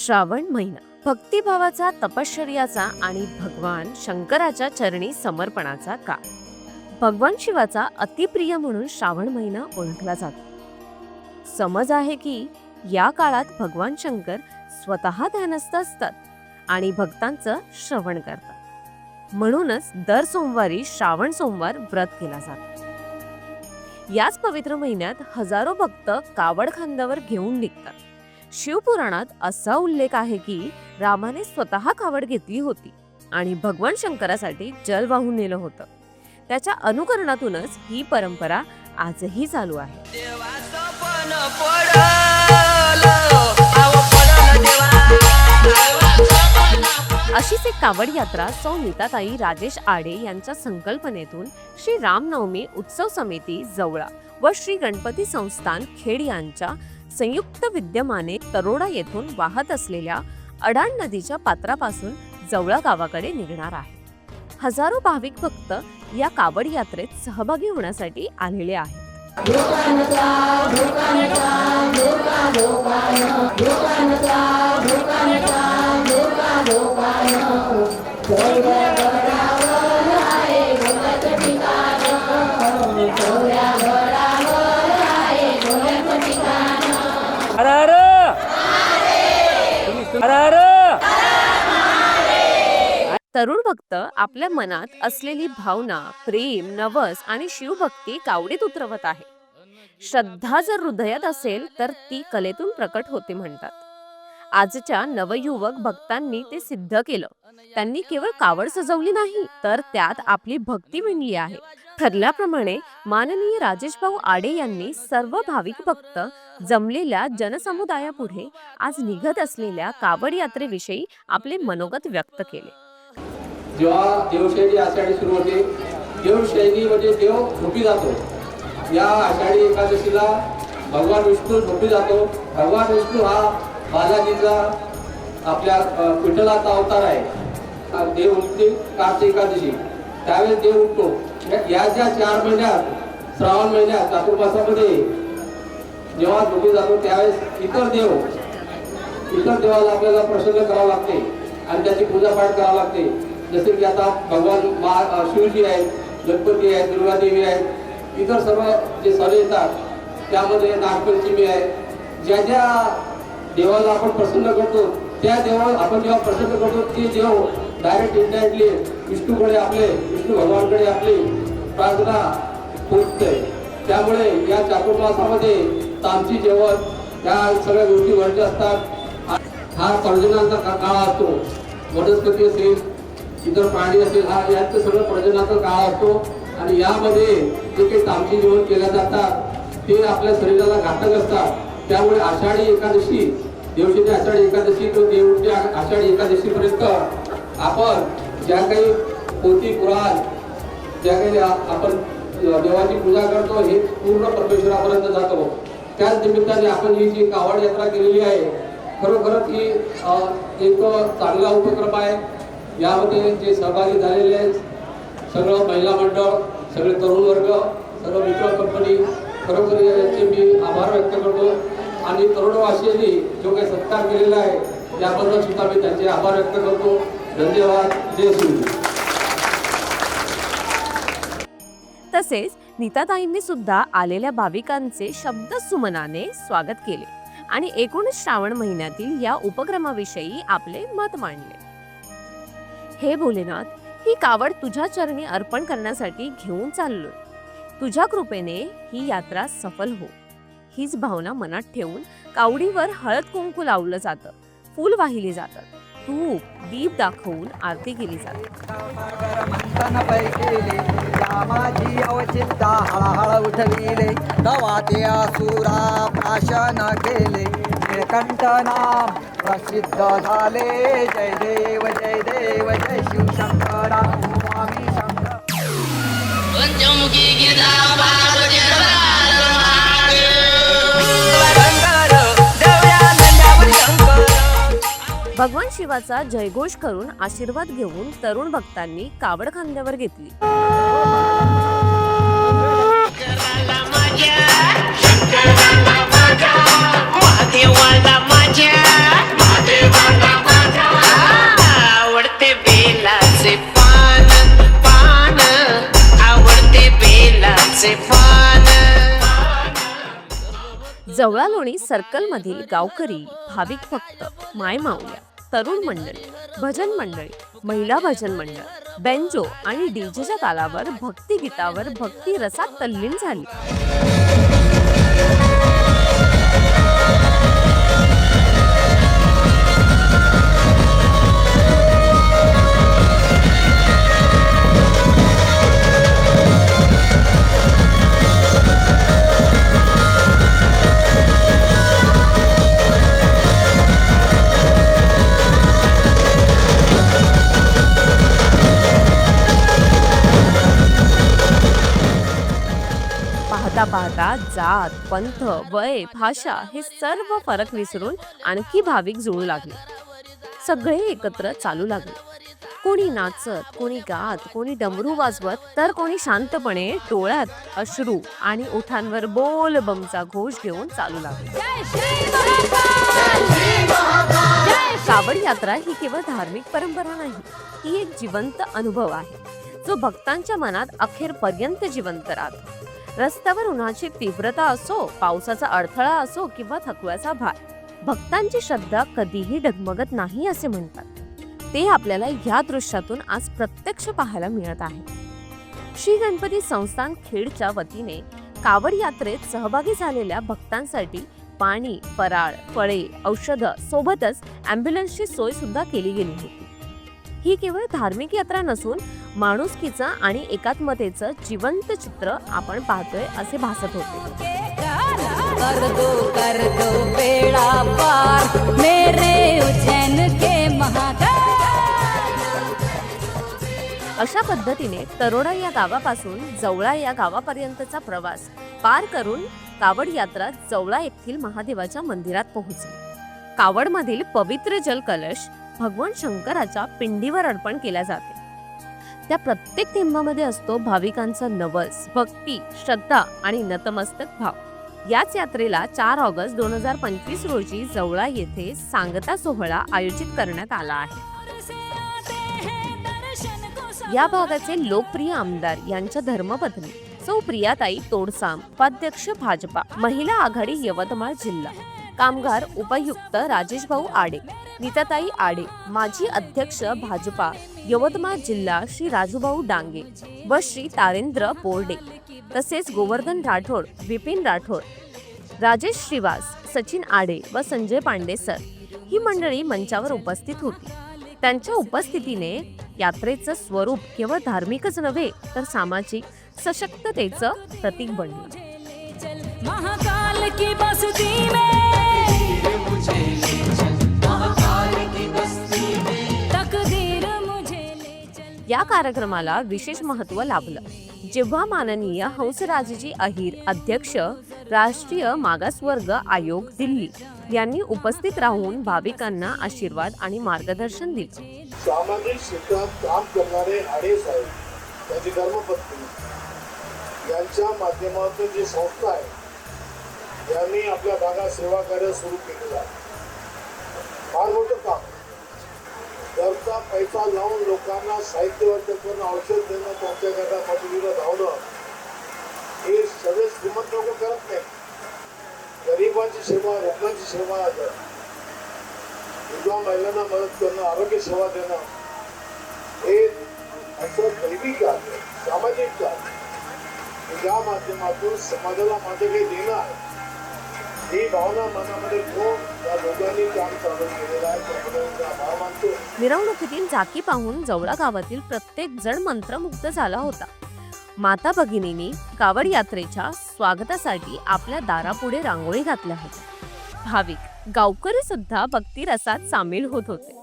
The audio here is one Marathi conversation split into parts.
श्रावण महिना भक्तिभावाचा, तपश्चर्याचा आणि भगवान शंकराच्या चरणी समर्पणाचा काळ. भगवान शिवाचा अतिप्रिय म्हणून श्रावण महिना ओळखला जातो. समज आहे की या काळात भगवान शंकर स्वतः ध्यानस्थ असतात आणि भक्तांचं श्रवण करतात. म्हणूनच दर सोमवारी श्रावण सोमवार व्रत केला जातो. याच पवित्र महिन्यात हजारो भक्त कावड खांद्यावर घेऊन निघतात. शिवपुराणात असा उल्लेख आहे की रामाने स्वतः कावड घेतली होती आणि भगवान शंकरासाठी जल वाहून नेलं होतं. त्याच्या अनुकरणातूनच ही परंपरा आजही चालू आहे. अशीच एक कावड यात्रा सौ नीताताई राजेश आडे यांच्या संकल्पनेतून श्री रामनवमी उत्सव समिती जवळा व श्री गणपती संस्थान खेड यांच्या संयुक्त विद्यमाने तरोडा येथून वाहत असलेल्या अडाण नदीच्या पात्रापासून जवळा गावाकडे निघणार आहे. हजारो भाविक भक्त या कावड यात्रेत सहभागी होण्यासाठी आलेले आहेत. तरुण भक्त आपल्या मनात असलेली भावना, प्रेम, नवस आणि शिवभक्ती कावडीत उतरवत आहे. श्रद्धा जर हृदयात असेल तर ती कलेतून प्रकट होते म्हणतात. आजच्या नवयुवक भक्तांनी ते सिद्ध केलं. त्यांनी केवळ कावड सजवली नाही तर त्यात आपली भक्ती विणली आहे. ठरल्याप्रमाणे माननीय राजेश भाऊ आडे यांनी सर्व भाविक भक्त जमलेल्या जनसमुदायापुढे आज निघत असलेल्या कावड यात्रेविषयी आपले मनोगत व्यक्त केले. जेव्हा देवशैली आषाढी सुरू होते, देवशैली म्हणजे देव झोपी जातो. या आषाढी एकादशीला भगवान विष्णू झोपी जातो. भगवान विष्णू हा बालाजीचा आपल्या विठ्ठलाचा अवतार आहे. देव उठते कार्तिक एकादशी, त्यावेळेस देव उठतो. या ज्या 4 महिन्यात श्रावण महिन्यात चातुर्मासामध्ये जेव्हा झोपी जातो त्यावेळेस इतर देवाला आपल्याला प्रसन्न करावं लागते आणि त्याची पूजापाठ करावं लागते. जसे की आता भगवान शिवजी आहेत, गणपती आहेत, दुर्गादेवी आहेत, इतर सर्व जे सण येतात त्यामध्ये नागपंचमी आहे. ज्या ज्या देवाला आपण प्रसन्न करतो त्या देवाला आपण जेव्हा प्रसन्न करतो ते देव डायरेक्ट इंडायरेक्टली विष्णू भगवानकडे आपली प्रार्थना पोचते. त्यामुळे या चातुर्मासामध्ये तामसी जेवण त्या सगळ्या गोष्टी वर्ज्य असतात. हा प्रजननाचा काळ असतो. वनस्पती असेल, इतर प्राणी असेल, हा याचं सगळं प्रजननाचा काळ असतो आणि यामध्ये जे काही तामसी जेवण केल्या जातात ते आपल्या शरीराला घातक असतात. त्यामुळे आषाढी एकादशी, देवशैली आषाढी एकादशी तो देवशैली आषाढी एकादशीपर्यंत आपण ज्या काही पोथी पुराण ज्या काही आपण देवाची पूजा करतो हे पूर्ण परमेश्वरापर्यंत जातो. त्याच निमित्ताने आपण ही जी कावड यात्रा केलेली आहे, खरोखरच ही एक चांगला उपक्रम आहे. यामध्ये जे सहभागी झालेले आहेत सगळं महिला मंडळ, सगळे तरुण वर्ग, सर्व मित्र कंपनी, खरोखर याचे मी आभार व्यक्त करतो. आणि तरुणवासियांनी जो काही सत्कार केलेला आहे याबद्दल सुद्धा मी त्यांचे आभार व्यक्त करतो. धन्यवाद. जय शिव. तसेच नीताताईंनी सुद्धा आलेल्या भाविकांचे शब्द सुमनाने स्वागत केले आणि एकूणच श्रावण महिन्यातील या उपक्रमाविषयी आपले मत मांडले. हे भोलेनाथ, ही कावड तुझ्या चरणी अर्पण करण्यासाठी घेऊन चाललोय. तुझ्या कृपेने ही यात्रा सफल हो, हीच भावना मनात ठेवून कावडीवर हळद कुंकू लावलं जातं, फूल वाहिली जातात, तूप दीप दाखवून आरती केली जाते. रामाजी अवचिंता हळहळ उठविले, तेव्हा ते असुरा प्राशन केले. निळकंठ नाम प्रसिद्ध झाले. जय देव जय देव जय शिव शंकरा स्वामी शंकर. भगवान शिवाचा जयघोष करून आशीर्वाद घेऊन तरुण भक्तांनी कावड खांद्यावर घेतली. महादेवाला माझ्या जवळा लोणी सर्कलमधील गावकरी, भाविक भक्त, मायमाऊल्या, तरुण मंडळी, भजन मंडळी, महिला भजन मंडळ, बेंजो आणि डीजेच्या तालावर भक्तिगीतावर भक्ती रसात तल्लीन झाली. पाहता पाहता जात, पंथ, वय, भाषा हे सर्व फरक विसरून आणखी भाविक जुळू लागले. सगळे एकत्र चालू लागले. कोणी नाचत, कोणी गात, कोणी डमरू वाजवत, तर कोणी शांतपणे डोळ्यात अश्रू आणि ओठांवर बोल बमचा घोष घेऊन चालू लागले. कावड यात्रा ही केवळ धार्मिक परंपरा नाही, ही एक जिवंत अनुभव आहे, जो भक्तांच्या मनात अखेरपर्यंत जिवंत राहतो. रस्त्यावर उन्हाची तीव्रता असो, पावसाचा अडथळा असो किंवा थकव्याचा भार, भक्तांची श्रद्धा कधीही डगमगत नाही असे म्हणतात. ते आपल्याला या दृश्यातून आज प्रत्यक्ष पाहायला मिळत आहे. श्री गणपती संस्थान खेडच्या वतीने कावड यात्रेत सहभागी झालेल्या भक्तांसाठी पाणी, फराळ, फळे, औषधं सोबतच ॲम्ब्युलन्सची सोय सुद्धा केली गेली होती. ही केवळ धार्मिक यात्रा नसून माणुसकीचं आणि एकात्मतेचं जिवंत चित्र आपण पाहतोय असे भासत होते. कर दो बेड़ा पार मेरे उज्जैन के महाकाल. अशा पद्धतीने तरोडा या गावापासून जवळा या गावापर्यंतचा प्रवास पार करून कावड यात्रा जवळा येथील महादेवाच्या मंदिरात पोहोचली. कावडमधील पवित्र जल कलश भगवान शंकराच्या पिंडीवर अर्पण केला जाते. त्या प्रत्येक थेंबामध्ये असतो भाविकांचा नवस, भक्ती, श्रद्धा आणि नतमस्तक भाव. याच यात्रेला 4 ऑगस्ट 2025 रोजी जवळा येथे सांगता सोहळा आयोजित करण्यात आला आहे. या भागाचे लोकप्रिय आमदार यांच्या धर्मपत्नी सौ प्रियाताई तोडसाम, उपाध्यक्ष भाजपा महिला आघाडी यवतमाळ जिल्हा, कामगार उपायुक्त राजेश भाऊ आडे, नीताताई आडे, माजी अध्यक्ष भाजपा यवतमाळ जिल्हा श्री राजूभाऊ डांगे व श्री तारेंद्र बोर्डे, तसेच गोवर्धन राठोड, विपिन राठोड, राजेश श्रीवास, सचिन आडे व संजय पांडे सर ही मंडळी मंचावर उपस्थित होती. त्यांच्या उपस्थितीने यात्रेचं स्वरूप केवळ धार्मिकच नव्हे तर सामाजिक सशक्ततेचं प्रतीक बनलं. महाकाल की बस्ती में तकदीर मुझे ले चल. या कार्यक्रमाला विशेष महत्त्व लाभलं जेव्हा माननीय हंसराजजी अहिर, अध्यक्ष राष्ट्रीय मागासवर्ग आयोग दिल्ली यांनी उपस्थित राहून भाविकांना आशीर्वाद आणि मार्गदर्शन दिले. सामाजिक क्षेत्रात काम करणारे आडे साहेब, त्यांची धर्मपत्नी यांच्या माध्यमातून जी संस्था आहे यांनी आपल्या भागात सेवा कार्य सुरू केलेलं आहे. फार मोठं काम. घरचा पैसा लावून लोकांना साहित्य वर्ग करणं, औषध देणं, त्यांच्याकरता मजुरीला धावणं हे सगळे श्रीमंत लोक करत नाही. गरिबांची सेवा, रुग्णांची सेवा, विधवा महिलांना मदत करणं, आरोग्य सेवा देणं हे असं दैविक कार्य, सामाजिक कार्य, ज्या माध्यमातून समाजाला माझं काही देणं आहे ही भावना मनामध्ये घेऊन या लोकांनी काम चालू केलेलं आहे. त्यामुळे आभार मानतो. मिरवणुकीतील झाकी पाहून जवळा गावातील प्रत्येक जण मंत्रमुग्ध झाला होता. माता भगिनींनी कावड यात्रेच्या स्वागतासाठी आपल्या दारापुढे रांगोळी घातल्या होत्या. भाविक गावकरी सुद्धा भक्ती रसात सामील होत होते.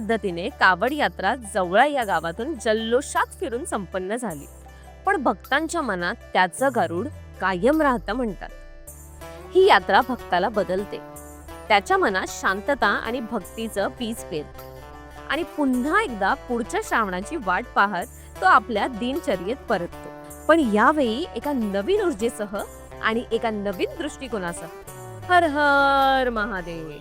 पद्धतीने कावड यात्रा जवळा या गावातून जल्लोषात फिरून संपन्न झाली. पण भक्तांच्या मनात त्याचं गारुड कायम राहतं म्हणतात. ही यात्रा भक्ताला बदलते, त्याच्या मनात शांतता आणि भक्तीचं बीज पेरते आणि पुन्हा एकदा पुढच्या श्रावणाची वाट पाहत तो आपल्या दिनचर्येत परततो. पण यावेळी एका नवीन ऊर्जेसह आणि एका नवीन दृष्टिकोनासह. हर हर महादेव.